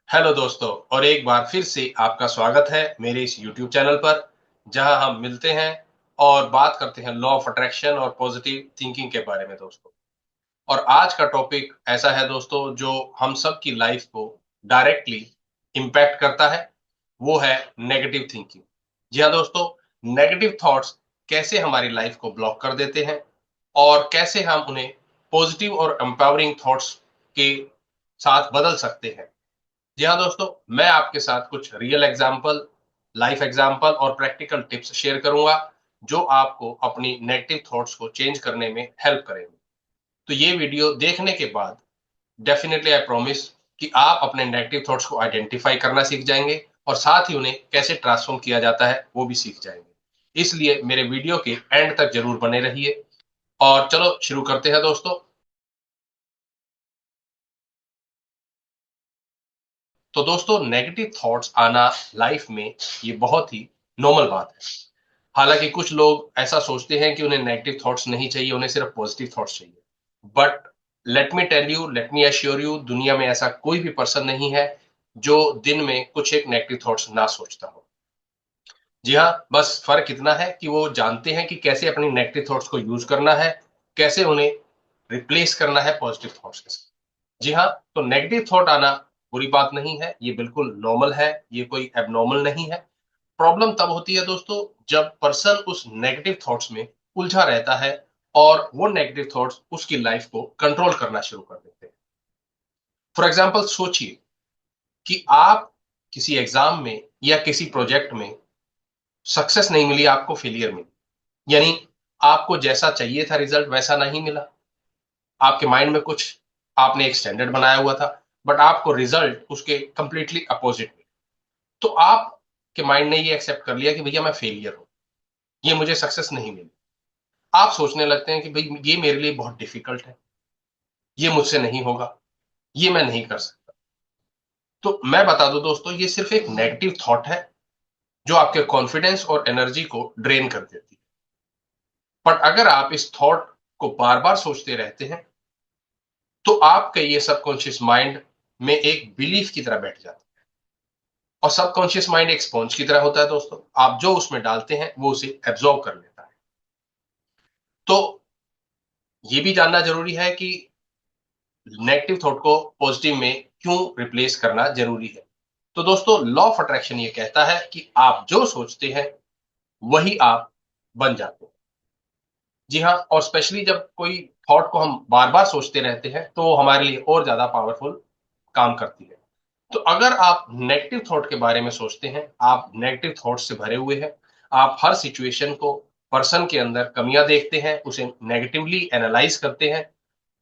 Hello दोस्तों। और एक बार फिर से आपका स्वागत है मेरे इस YouTube चैनल पर, जहां हम मिलते हैं और बात करते हैं लॉ ऑफ अट्रैक्शन और पॉजिटिव थिंकिंग के बारे में दोस्तों। और आज का टॉपिक ऐसा है दोस्तों जो हम सब की लाइफ को डायरेक्टली इम्पैक्ट करता है, वो है नेगेटिव थिंकिंग। जी हाँ दोस्तों, नेगेटिव थॉट्स कैसे हमारी लाइफ को ब्लॉक कर देते हैं और कैसे हम उन्हें पॉजिटिव और एम्पावरिंग थॉट्स के साथ बदल सकते हैं। जी हाँ दोस्तों, मैं आपके साथ कुछ रियल एग्जाम्पल, लाइफ एग्जाम्पल और प्रैक्टिकल टिप्स शेयर करूंगा जो आपको अपनी नेगेटिव थॉट्स को चेंज करने में हेल्प करेंगे। तो ये वीडियो देखने के बाद डेफिनेटली आई प्रॉमिस कि आप अपने नेगेटिव थॉट्स को आइडेंटिफाई करना सीख जाएंगे और साथ ही उन्हें कैसे ट्रांसफॉर्म किया जाता है वो भी सीख जाएंगे। इसलिए मेरे वीडियो के एंड तक जरूर बने रहिए। और चलो शुरू करते हैं दोस्तों। तो दोस्तों, नेगेटिव थॉट्स आना लाइफ में ये बहुत ही नॉर्मल बात है। हालांकि कुछ लोग ऐसा सोचते हैं कि उन्हें नेगेटिव थॉट्स नहीं चाहिए, उन्हें सिर्फ पॉजिटिव थॉट्स चाहिए। But let me tell you, let me assure you, दुनिया में ऐसा कोई भी पर्सन नहीं है जो दिन में कुछ एक नेगेटिव थॉट्स ना सोचता हो। जी हाँ, बस फर्क इतना है कि वो जानते हैं कि कैसे अपनी नेगेटिव थॉट्स को यूज करना है, कैसे उन्हें रिप्लेस करना है पॉजिटिव थॉट्स के साथ। जी हाँ, तो नेगेटिव थॉट आना बुरी बात नहीं है, ये बिल्कुल नॉर्मल है, ये कोई एबनॉर्मल नहीं है। प्रॉब्लम तब होती है दोस्तों जब पर्सन उस नेगेटिव थॉट्स में उलझा रहता है और वो नेगेटिव थॉट्स उसकी लाइफ को कंट्रोल करना शुरू कर देते हैं। फॉर एग्जांपल सोचिए कि आप किसी एग्जाम में या किसी प्रोजेक्ट में सक्सेस नहीं मिली, आपको फेलियर मिली, यानी आपको जैसा चाहिए था रिजल्ट वैसा नहीं मिला। आपके माइंड में कुछ आपने एक स्टैंडर्ड बनाया हुआ था, बट आपको रिजल्ट उसके कंप्लीटली अपोजिट मिला। तो आपके माइंड ने ये एक्सेप्ट कर लिया कि भैया मैं फेलियर हूं, ये मुझे सक्सेस नहीं मिली। आप सोचने लगते हैं कि भाई ये मेरे लिए बहुत डिफिकल्ट है, ये मुझसे नहीं होगा, ये मैं नहीं कर सकता। तो मैं बता दूं दोस्तों, ये सिर्फ एक नेगेटिव थॉट है जो आपके कॉन्फिडेंस और एनर्जी को ड्रेन कर देती है। बट अगर आप इस थॉट को बार बार सोचते रहते हैं तो आपके ये सबकॉन्शियस माइंड में एक बिलीफ की तरह बैठ जाता है। और सबकॉन्शियस माइंड एक स्पॉन्ज की तरह होता है दोस्तों, आप जो उसमें डालते हैं वो उसे एब्जॉर्ब कर लेता है। तो ये भी जानना जरूरी है कि नेगेटिव थॉट को पॉजिटिव में क्यों रिप्लेस करना जरूरी है। तो दोस्तों, लॉ ऑफ अट्रैक्शन ये कहता है कि आप जो सोचते हैं वही आप बन जाते हैं। जी हाँ, और स्पेशली जब कोई थॉट को हम बार बार सोचते रहते हैं तो वो हमारे लिए और ज्यादा पावरफुल काम करती है। तो अगर आप नेगेटिव थॉट के बारे में सोचते हैं, आप नेगेटिव थॉट से भरे हुए हैं, आप हर सिचुएशन को, पर्सन के अंदर कमियां देखते हैं, उसे नेगेटिवली एनालाइज करते हैं,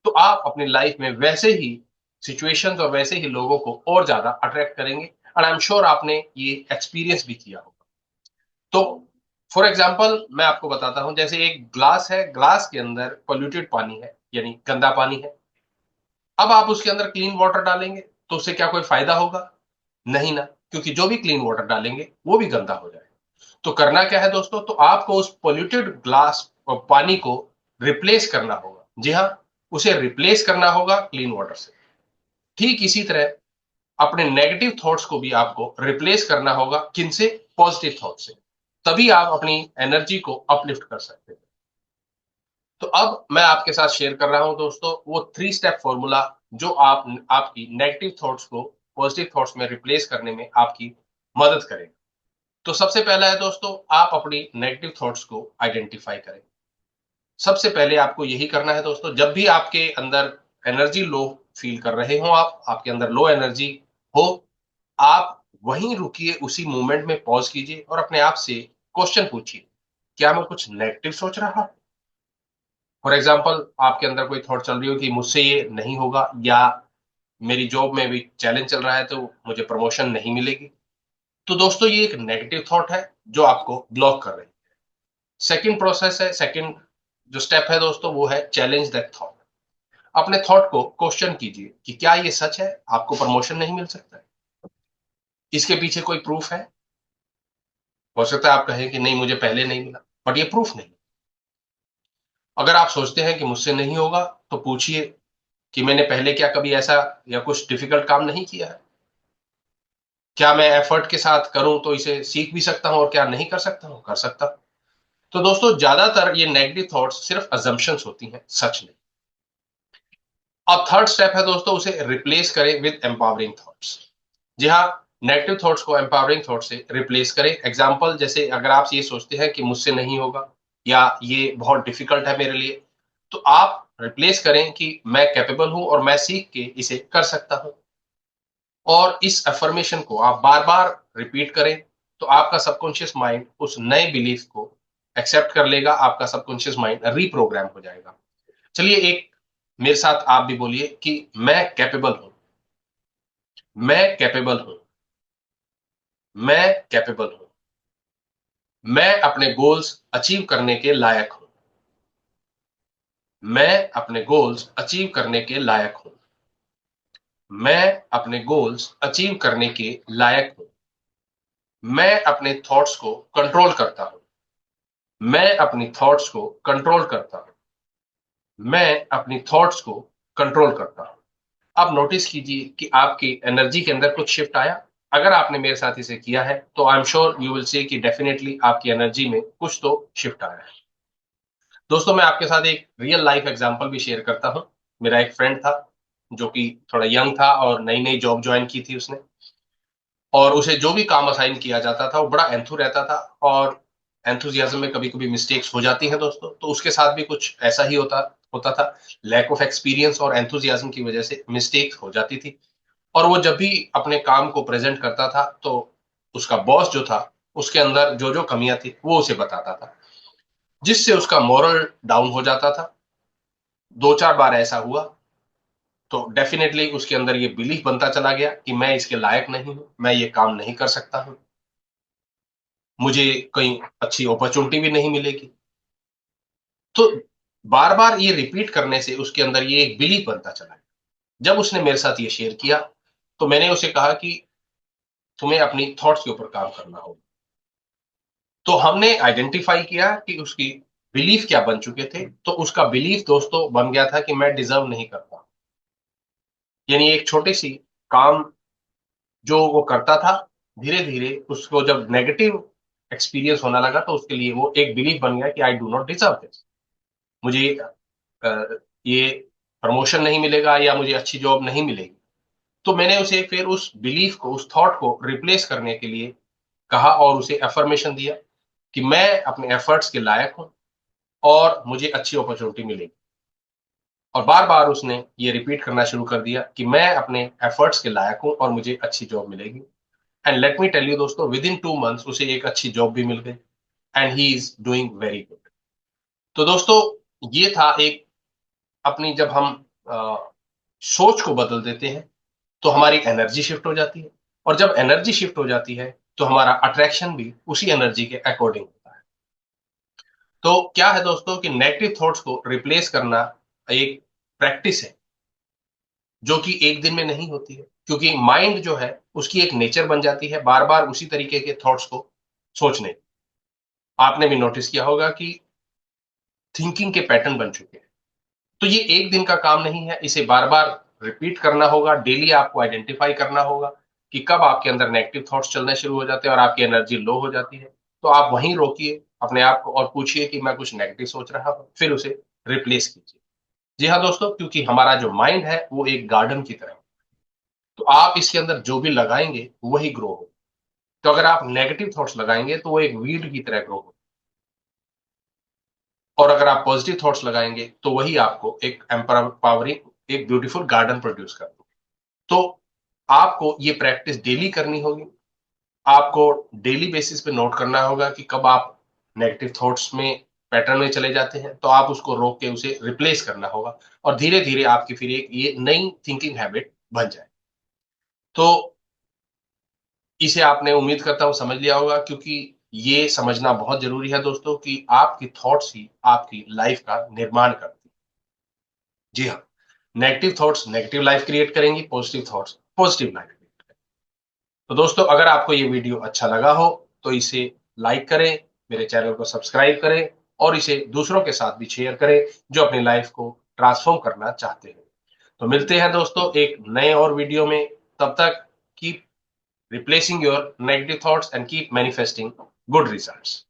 तो आप अपनी लाइफ में वैसे ही सिचुएशंस और वैसे ही लोगों को और ज्यादा अट्रैक्ट करेंगे। एंड आई एम श्योर आपने ये एक्सपीरियंस भी किया होगा। तो फॉर एग्जाम्पल मैं आपको बताता हूं, जैसे एक ग्लास है, ग्लास के अंदर पोल्यूटेड पानी है, यानी गंदा पानी है। अब आप उसके अंदर क्लीन वाटर डालेंगे तो उससे क्या कोई फायदा होगा? नहीं ना, क्योंकि जो भी क्लीन वाटर डालेंगे वो भी गंदा हो जाएगा। तो करना क्या है दोस्तों, तो आपको उस पोल्यूटेड ग्लास और पानी को रिप्लेस करना होगा। जी हाँ, उसे रिप्लेस करना होगा क्लीन वाटर से। ठीक इसी तरह अपने नेगेटिव थॉट्स को भी आपको रिप्लेस करना होगा, किनसे? पॉजिटिव थॉट से। तभी आप अपनी एनर्जी को अपलिफ्ट कर सकते हैं। तो अब मैं आपके साथ शेयर कर रहा हूं दोस्तों वो 3 स्टेप फॉर्मूला जो आपकी नेगेटिव थॉट्स को पॉजिटिव थॉट्स में रिप्लेस करने में आपकी मदद करेगा। तो सबसे पहला है दोस्तों, आप अपनी नेगेटिव थॉट्स को आइडेंटिफाई करें। सबसे पहले आपको यही करना है दोस्तों, जब भी आपके अंदर एनर्जी लो फील कर रहे हो, आप आपके अंदर लो एनर्जी हो, आप वहीं रुकिए, उसी मोमेंट में पॉज कीजिए और अपने आप से क्वेश्चन पूछिए, क्या मैं कुछ नेगेटिव सोच रहा हूं? फॉर एग्जाम्पल आपके अंदर कोई थॉट चल रही हो कि मुझसे ये नहीं होगा, या मेरी जॉब में भी चैलेंज चल रहा है तो मुझे प्रमोशन नहीं मिलेगी। तो दोस्तों, ये एक नेगेटिव थॉट है जो आपको ब्लॉक कर रही है। सेकंड प्रोसेस है, सेकंड जो स्टेप है दोस्तों, वो है चैलेंज दैट थॉट। अपने थॉट को क्वेश्चन कीजिए कि क्या ये सच है, आपको प्रमोशन नहीं मिल सकता है? इसके पीछे कोई प्रूफ है? हो सकता है आप कहें कि नहीं, मुझे पहले नहीं मिला, बट ये प्रूफ नहीं। अगर आप सोचते हैं कि मुझसे नहीं होगा, तो पूछिए कि मैंने पहले क्या कभी ऐसा या कुछ डिफिकल्ट काम नहीं किया है? क्या मैं एफर्ट के साथ करूं तो इसे सीख भी सकता हूं और क्या नहीं कर सकता हूं? कर सकता हूं। तो दोस्तों ज्यादातर ये नेगेटिव थॉट्स सिर्फ अजम्पशंस होती हैं, सच नहीं। अब थर्ड स्टेप है दोस्तों, उसे रिप्लेस करें विद एम्पावरिंग थॉट्स। जी हाँ, नेगेटिव थॉट्स को एम्पावरिंग थॉट से रिप्लेस करें। एग्जाम्पल, जैसे अगर आप ये सोचते हैं कि मुझसे नहीं होगा या ये बहुत डिफिकल्ट है मेरे लिए, तो आप रिप्लेस करें कि मैं कैपेबल हूं और मैं सीख के इसे कर सकता हूं। और इस अफर्मेशन को आप बार बार रिपीट करें, तो आपका सबकॉन्शियस माइंड उस नए बिलीफ को एक्सेप्ट कर लेगा, आपका सबकॉन्शियस माइंड रीप्रोग्राम हो जाएगा। चलिए एक मेरे साथ आप भी बोलिए कि मैं कैपेबल हूं, मैं कैपेबल हूं, मैं कैपेबल हूं, मैं अपने गोल्स अचीव करने के लायक हूं, मैं अपने गोल्स अचीव करने के लायक हूं, मैं अपने गोल्स अचीव करने के लायक हूं, मैं अपने थॉट्स को कंट्रोल करता हूं, मैं अपनी थॉट्स को कंट्रोल करता हूं, मैं अपनी थॉट्स को कंट्रोल करता हूं। अब नोटिस कीजिए कि आपकी एनर्जी के अंदर कुछ शिफ्ट आया। अगर आपने मेरे साथ इसे किया है तो I am sure you will see कि डेफिनेटली आपकी एनर्जी में कुछ तो शिफ्ट आया है। दोस्तों मैं आपके साथ एक रियल लाइफ एग्जांपल भी शेयर करता हूं। मेरा एक फ्रेंड था जो कि थोड़ा यंग था और नई नई जॉब ज्वाइन की थी उसने, और उसे जो भी काम असाइन किया जाता था वो बड़ा एंथू रहता था। और एंथुजियाज्म में कभी कभी मिस्टेक्स हो जाती हैं दोस्तों, तो उसके साथ भी कुछ ऐसा ही होता होता था। लैक ऑफ एक्सपीरियंस और एंथुजियाज्म की वजह से मिस्टेक्स हो जाती थी। और वो जब भी अपने काम को प्रेजेंट करता था तो उसका बॉस जो था उसके अंदर जो जो कमियां थी वो उसे बताता था, जिससे उसका मोरल डाउन हो जाता था। दो चार बार ऐसा हुआ तो डेफिनेटली उसके अंदर ये बिलीफ बनता चला गया कि मैं इसके लायक नहीं हूं, मैं ये काम नहीं कर सकता हूं, मुझे कहीं अच्छी अपॉर्चुनिटी भी नहीं मिलेगी। तो बार बार ये रिपीट करने से उसके अंदर ये एक बिलीफ बनता चला गया। जब उसने मेरे साथ ये शेयर किया तो मैंने उसे कहा कि तुम्हें अपनी थॉट्स के ऊपर काम करना होगा। तो हमने आइडेंटिफाई किया कि उसकी बिलीफ क्या बन चुके थे। तो उसका बिलीफ दोस्तों बन गया था कि मैं डिजर्व नहीं करता। यानी एक छोटी सी काम जो वो करता था, धीरे धीरे उसको जब नेगेटिव एक्सपीरियंस होना लगा तो उसके लिए वो एक बिलीफ बन गया कि I do not deserve this. मुझे अ, ये प्रमोशन नहीं मिलेगा या मुझे अच्छी जॉब नहीं मिलेगी। तो मैंने उसे फिर उस बिलीफ को, उस थॉट को रिप्लेस करने के लिए कहा और उसे अफर्मेशन दिया कि मैं अपने एफर्ट्स के लायक हूं और मुझे अच्छी अपॉर्चुनिटी मिलेगी। और बार बार उसने ये रिपीट करना शुरू कर दिया कि मैं अपने एफर्ट्स के लायक हूं और मुझे अच्छी जॉब मिलेगी। And let me tell you दोस्तों, विद इन 2 मंथ्स उसे एक अच्छी जॉब भी मिल गई and he is doing very good. तो दोस्तों ये था एक, अपनी जब हम अ, सोच को बदल देते हैं तो हमारी एनर्जी शिफ्ट हो जाती है, और जब एनर्जी शिफ्ट हो जाती है तो हमारा अट्रैक्शन भी उसी एनर्जी के अकॉर्डिंग होता है। तो क्या है दोस्तों कि नेगेटिव थॉट्स को रिप्लेस करना एक प्रैक्टिस है जो कि एक दिन में नहीं होती है, क्योंकि माइंड जो है उसकी एक नेचर बन जाती है बार बार उसी तरीके के थॉट्स को सोचने। आपने भी नोटिस किया होगा कि थिंकिंग के पैटर्न बन चुके हैं। तो ये एक दिन का काम नहीं है, इसे बार बार रिपीट करना होगा। डेली आपको आइडेंटिफाई करना होगा कि कब आपके अंदर नेगेटिव थॉट्स चलने शुरू हो जाते हैं और आपकी एनर्जी लो हो जाती है। तो आप वहीं रोकिए अपने आप को और पूछिए कि मैं कुछ नेगेटिव सोच रहा हूं, फिर उसे रिप्लेस कीजिए। जी हाँ दोस्तों, क्योंकि हमारा जो माइंड है वो एक गार्डन की तरह है। तो आप इसके अंदर जो भी लगाएंगे वही ग्रो हो। तो अगर आप नेगेटिव थॉट्स लगाएंगे तो वो एक वीड की तरह ग्रो हो, और अगर आप पॉजिटिव थॉट्स लगाएंगे तो वही आपको एक एम्पावरिंग, एक ब्यूटीफुल गार्डन प्रोड्यूस कर दो। तो आपको ये प्रैक्टिस डेली करनी होगी। आपको डेली बेसिस पे नोट करना होगा कि कब आप नेगेटिव थॉट्स में, पैटर्न में चले जाते हैं, तो आप उसको रोक के उसे रिप्लेस करना होगा और धीरे धीरे आपकी फिर एक ये नई थिंकिंग हैबिट बन जाए। तो इसे आपने, उम्मीद करता हूं, समझ लिया होगा, क्योंकि ये समझना बहुत जरूरी है दोस्तों कि आपकी थॉट्स ही आपकी लाइफ का निर्माण करती है। जी हाँ, negative thoughts negative life create करेंगी, positive thoughts positive life create करेंगी। तो दोस्तों अगर आपको ये वीडियो अच्छा लगा हो तो इसे लाइक करें, मेरे चैनल को सब्सक्राइब करें और इसे दूसरों के साथ भी शेयर करें जो अपनी लाइफ को ट्रांसफॉर्म करना चाहते हैं। तो मिलते हैं दोस्तों एक नए और वीडियो में। तब तक keep replacing your negative thoughts and keep manifesting good results.